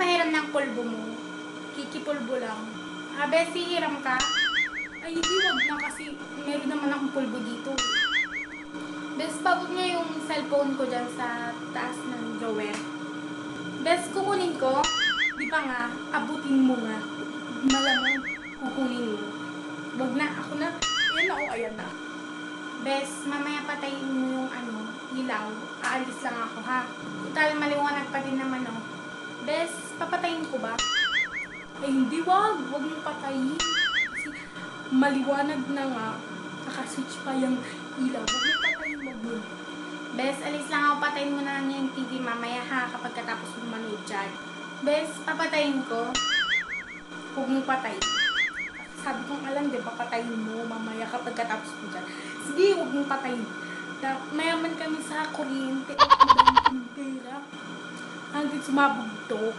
pahiram ng pulbo mo. Kikipulbo lang. Bessie, hiram ka? Ay, hindi, wag na kasi meron naman akong pulbo dito. Bes, pagod nga yung cellphone ko dyan sa taas ng drawer. Bes, kukunin ko? Di ba nga, abutin mo nga. Malamang kukunin mo. Wag na, ako na. Ayan na, ayan na. Bes, mamaya patayin mo yung ilaw. Aalis lang ako, ha? Total, maliwanag pa din naman, oh. Bes, papatayin ko ba? Ay, hindi, wag. Wag mo patayin. Kasi maliwanag na nga. Nakaswitch pa yung ilaw. Wag mo patayin, wag mo. Bes, alis lang ako. Patayin mo na lang yung TV mamaya, ha? Kapag katapos mo manood dyan. Bes, papatayin ko. Huwag mo patayin. Sabi kong alam, di ba, patayin mo mamaya kapag katapos mo dyan. Sige, huwag mo patayin. Mayaman kami sa kuryente at madami pera. Hanggang sumabog to.